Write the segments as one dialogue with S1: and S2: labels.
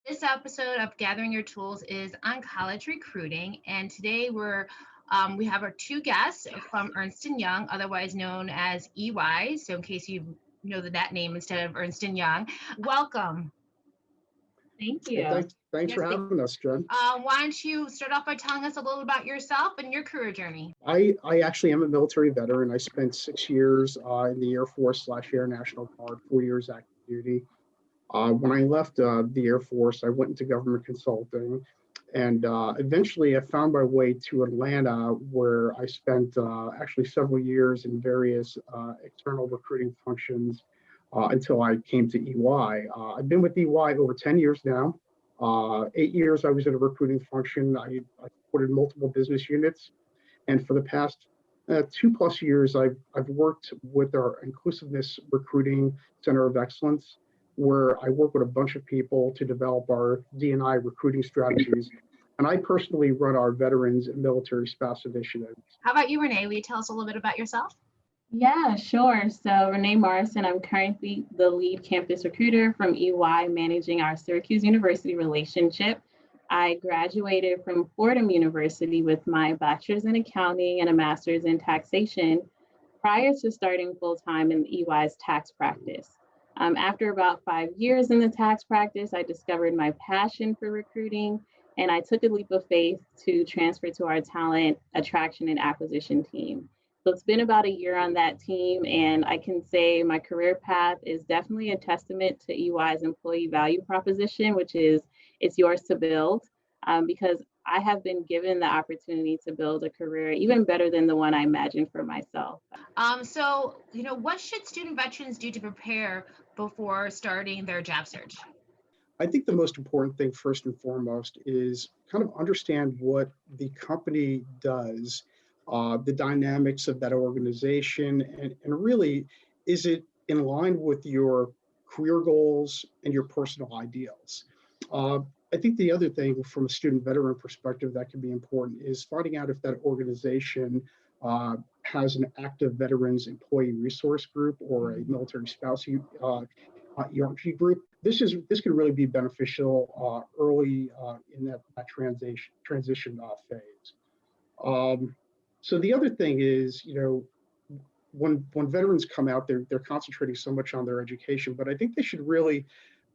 S1: This episode of Gathering Your Tools is on college recruiting, and today we have our two guests from Ernst and Young, otherwise known as EY. So in case you know that name instead of Ernst and Young, welcome.
S2: Thank
S3: Well,
S2: you.
S3: thanks
S1: Yes,
S3: for having us, Jen.
S1: why don't you start off by telling us a little about yourself and your career journey?
S3: I actually am a military veteran. I spent 6 years in the Air Force / Air National Guard, 4 years active duty. When I left the Air Force, I went into government consulting, and eventually I found my way to Atlanta, where I spent actually several years in various external recruiting functions until I came to EY. I've been with EY over 10 years now. 8 years I was in a recruiting function. I supported multiple business units. And for the past 2+ years, I've worked with our Inclusiveness Recruiting Center of Excellence, where I work with a bunch of people to develop our D&I recruiting strategies. And I personally run our Veterans and Military Spouse Initiative.
S1: How about you, Renee? Will you tell us a little bit about yourself?
S2: Yeah, sure. So Renee Morrison, I'm currently the lead campus recruiter from EY, managing our Syracuse University relationship. I graduated from Fordham University with my bachelor's in accounting and a master's in taxation prior to starting full-time in EY's tax practice. After about 5 years in the tax practice, I discovered my passion for recruiting, and I took a leap of faith to transfer to our talent attraction and acquisition team. So it's been about a year on that team, and I can say my career path is definitely a testament to EY's employee value proposition, which is it's yours to build, because I have been given the opportunity to build a career even better than the one I imagined for myself.
S1: What should student veterans do to prepare before starting their job search?
S3: I think the most important thing, first and foremost, is kind of understand what the company does, the dynamics of that organization, and really, is it in line with your career goals and your personal ideals? I think the other thing from a student veteran perspective that can be important is finding out if that organization has an active veterans employee resource group or a military spouse ERG group. This can really be beneficial early in that transition phase. So the other thing is, when veterans come out, they're concentrating so much on their education, but I think they should really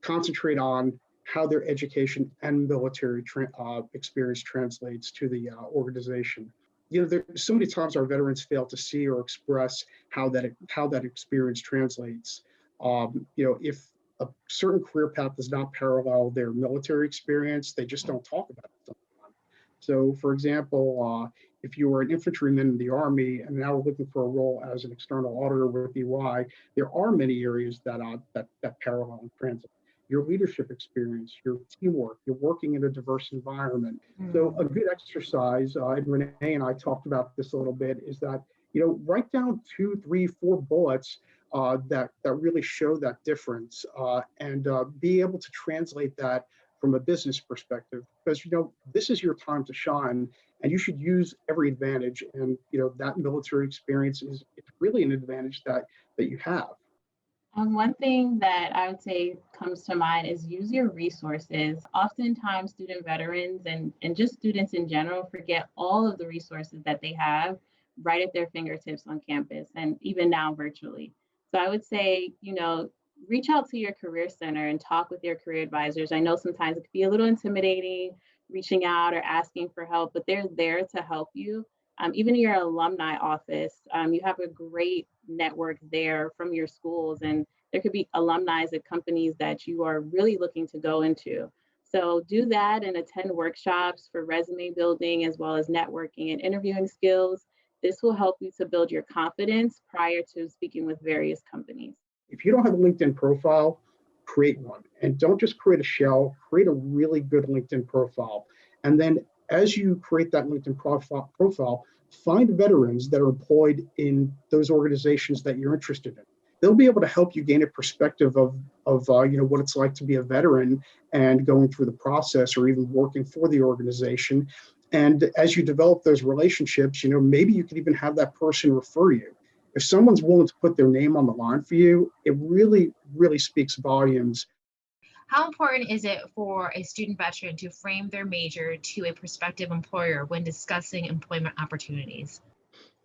S3: concentrate on how their education and military experience translates to the organization. There's so many times our veterans fail to see or express how that experience translates. If a certain career path does not parallel their military experience, they just don't talk about it. So, for example, if you were an infantryman in the Army and now we're looking for a role as an external auditor with EY, there are many areas that parallel and translate. Your leadership experience, your teamwork, you're working in a diverse environment. So a good exercise, and Renee and I talked about this a little bit, is that, write down 2, 3, 4 bullets that really show that difference, and be able to translate that from a business perspective, because this is your time to shine, and you should use every advantage. And that military experience it's really an advantage that you have.
S2: One thing that I would say comes to mind is use your resources. Oftentimes, student veterans and just students in general forget all of the resources that they have right at their fingertips on campus and even now virtually. So I would say, reach out to your career center and talk with your career advisors. I know sometimes it can be a little intimidating reaching out or asking for help, but they're there to help you. Even in your alumni office, you have a great network there from your schools, and there could be alumni at companies that you are really looking to go into. So do that and attend workshops for resume building as well as networking and interviewing skills. This will help you to build your confidence prior to speaking with various companies.
S3: If you don't have a LinkedIn profile, create one. And don't just create a shell, create a really good LinkedIn profile. And then as you create that LinkedIn profile, find veterans that are employed in those organizations that you're interested in. They'll be able to help you gain a perspective of what it's like to be a veteran and going through the process or even working for the organization. And as you develop those relationships, maybe you could even have that person refer you. If someone's willing to put their name on the line for you, it really, really speaks volumes.
S1: How important is it for a student veteran to frame their major to a prospective employer when discussing employment opportunities?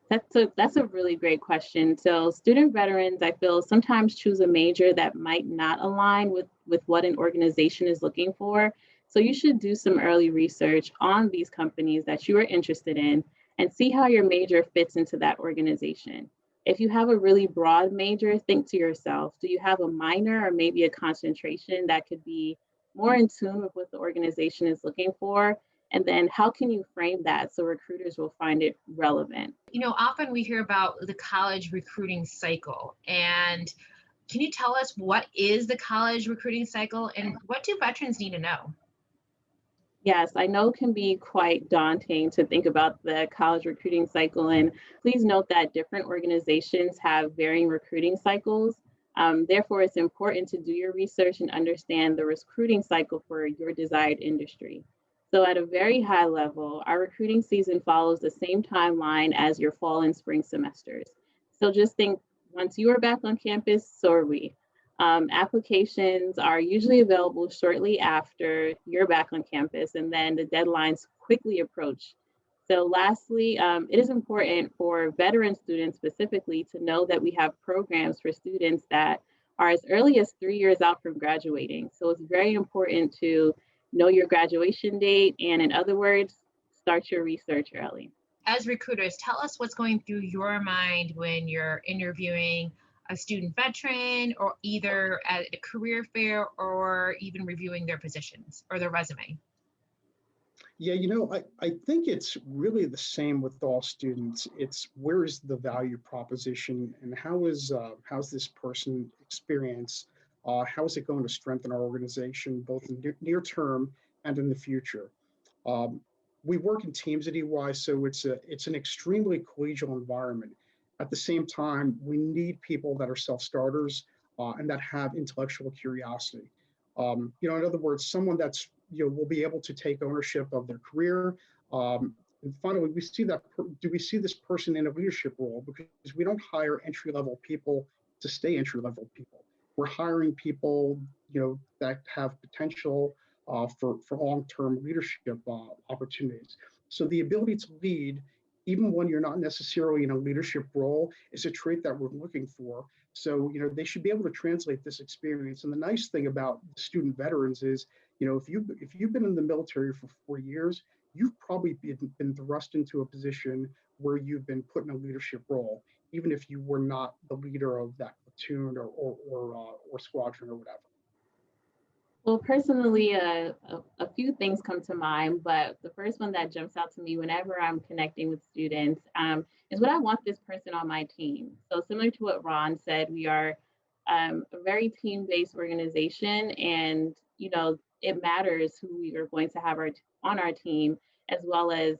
S2: That's a really great question. So student veterans, I feel, sometimes choose a major that might not align with what an organization is looking for. So you should do some early research on these companies that you are interested in and see how your major fits into that organization. If you have a really broad major, think to yourself, do you have a minor or maybe a concentration that could be more in tune with what the organization is looking for? And then how can you frame that so recruiters will find it relevant?
S1: Often we hear about the college recruiting cycle. And can you tell us what is the college recruiting cycle and what do veterans need to know?
S2: Yes, I know it can be quite daunting to think about the college recruiting cycle. And please note that different organizations have varying recruiting cycles. Therefore, it's important to do your research and understand the recruiting cycle for your desired industry. So, at a very high level, our recruiting season follows the same timeline as your fall and spring semesters. So, just think once you are back on campus, so are we. Applications are usually available shortly after you're back on campus, and then the deadlines quickly approach. So, lastly, it is important for veteran students specifically to know that we have programs for students that are as early as 3 years out from graduating. So, it's very important to know your graduation date, and in other words, start your research early.
S1: As recruiters, tell us what's going through your mind when you're interviewing a student veteran or either at a career fair or even reviewing their positions or their resume.
S3: Yeah, I think it's really the same with all students. It's where is the value proposition and how's this person experience? How is it going to strengthen our organization, both in near term and in the future? Um, we work in teams at EY, so it's an extremely collegial environment. At the same time, we need people that are self-starters and that have intellectual curiosity. In other words, someone that's will be able to take ownership of their career. And finally, we see that do we see this person in a leadership role? Because we don't hire entry-level people to stay entry-level people. We're hiring people that have potential for long-term leadership opportunities. So the ability to lead, even when you're not necessarily in a leadership role, is a trait that we're looking for. So they should be able to translate this experience. And the nice thing about student veterans is, if you've been in the military for 4 years, you've probably been thrust into a position where you've been put in a leadership role, even if you were not the leader of that platoon or squadron or whatever.
S2: Well, personally, a few things come to mind, but the first one that jumps out to me whenever I'm connecting with students is what I want this person on my team. So similar to what Ron said, we are a very team-based organization, and it matters who we are going to have on our team, as well as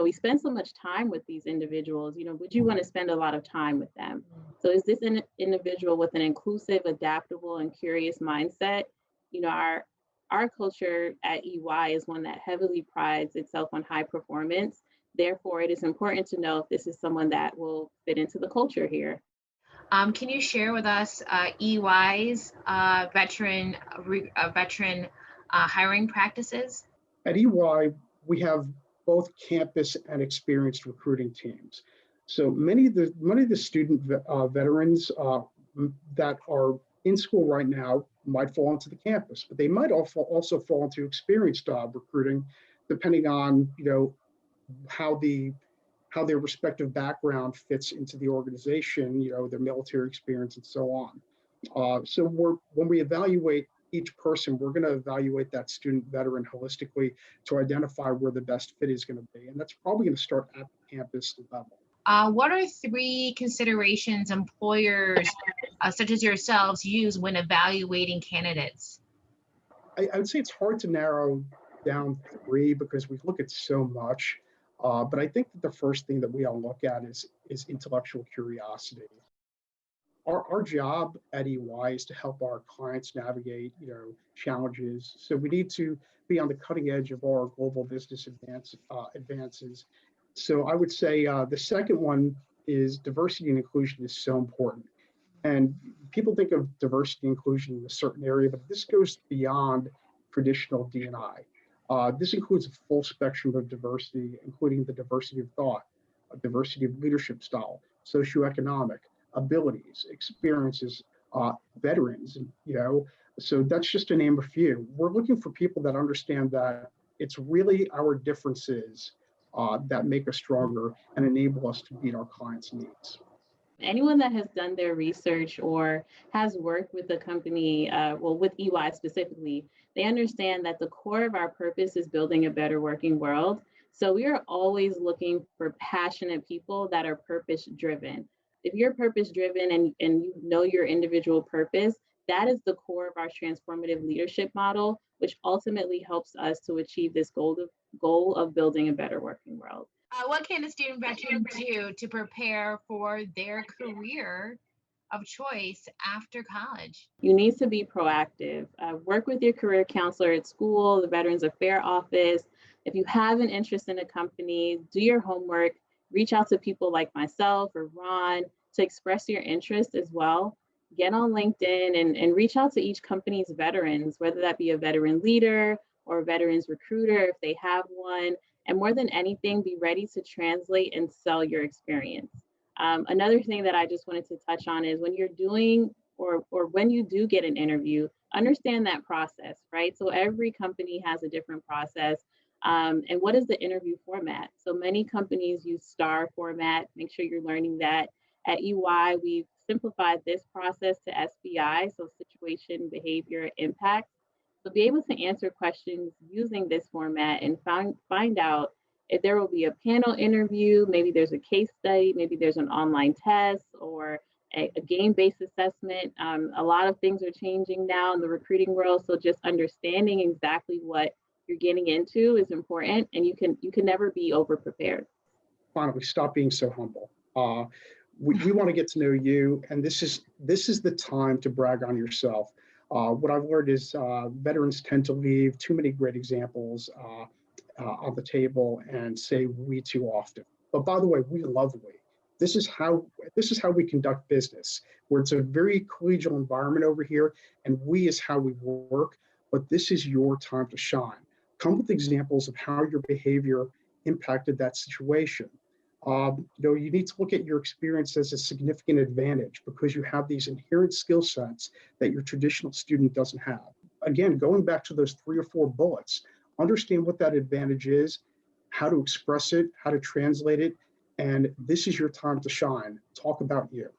S2: we spend so much time with these individuals. Would you want to spend a lot of time with them? So is this an individual with an inclusive, adaptable, and curious mindset? Our culture at EY is one that heavily prides itself on high performance. Therefore, it is important to know if this is someone that will fit into the culture here.
S1: Can you share with us EY's veteran hiring practices?
S3: At EY, we have both campus and experienced recruiting teams. So many of the student veterans that are in school right now might fall into the campus, but they might also fall into experienced recruiting, depending on how their respective background fits into the organization, their military experience and so on. So when we evaluate each person, we're going to evaluate that student veteran holistically to identify where the best fit is going to be. And that's probably going to start at the campus level.
S1: What are three considerations employers, such as yourselves, use when evaluating candidates?
S3: I would say it's hard to narrow down three because we look at so much. But I think that the first thing that we all look at is intellectual curiosity. Our job at EY is to help our clients navigate, challenges. So we need to be on the cutting edge of our global business advances. So I would say the second one is diversity and inclusion is so important. And people think of diversity inclusion in a certain area, but this goes beyond traditional D&I. This includes a full spectrum of diversity, including the diversity of thought, a diversity of leadership style, socioeconomic, abilities, experiences, veterans, and, so that's just to name a few. We're looking for people that understand that it's really our differences that make us stronger and enable us to meet our clients' needs.
S2: Anyone that has done their research or has worked with a company, with EY specifically, they understand that the core of our purpose is building a better working world. So we are always looking for passionate people that are purpose driven. If you're purpose driven and you know your individual purpose, that is the core of our transformative leadership model, which ultimately helps us to achieve this goal of building a better working world.
S1: What can a student veteran do to prepare for their career of choice after college?
S2: You need to be proactive. Work with your career counselor at school, the Veterans Affairs office. If you have an interest in a company, do your homework, reach out to people like myself or Ron to express your interest as well. Get on LinkedIn and reach out to each company's veterans, whether that be a veteran leader or a veterans recruiter if they have one. And more than anything, be ready to translate and sell your experience. Another thing that I just wanted to touch on is when you're doing or when you do get an interview, understand that process, right? So every company has a different process. And what is the interview format? So many companies use STAR format. Make sure you're learning that. At EY, we've simplified this process to SBI, so situation, behavior, impact. So be able to answer questions using this format and find out if there will be a panel interview, maybe there's a case study, maybe there's an online test or a game-based assessment. A lot of things are changing now in the recruiting world, so just understanding exactly what you're getting into is important, and you can never be over-prepared.
S3: Finally, stop being so humble. We want to get to know you, and this is the time to brag on yourself. What I've learned is veterans tend to leave too many great examples on the table and say we too often. But by the way, we love we. This is how we conduct business, where it's a very collegial environment over here, and we is how we work. But this is your time to shine. Come with examples of how your behavior impacted that situation. You need to look at your experience as a significant advantage because you have these inherent skill sets that your traditional student doesn't have. Again, going back to those 3 or 4 bullets, understand what that advantage is, how to express it, how to translate it, and this is your time to shine. Talk about you.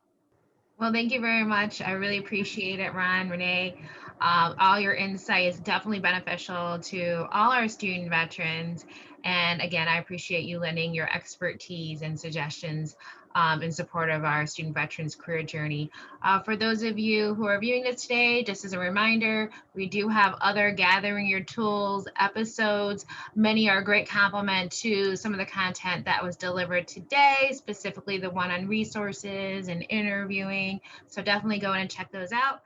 S1: Well, thank you very much. I really appreciate it, Ron, Renee. All your insight is definitely beneficial to all our student veterans. And again, I appreciate you lending your expertise and suggestions in support of our student veterans career journey. For those of you who are viewing this today, just as a reminder, we do have other Gathering Your Tools episodes. Many are a great complement to some of the content that was delivered today, specifically the one on resources and interviewing. So definitely go in and check those out.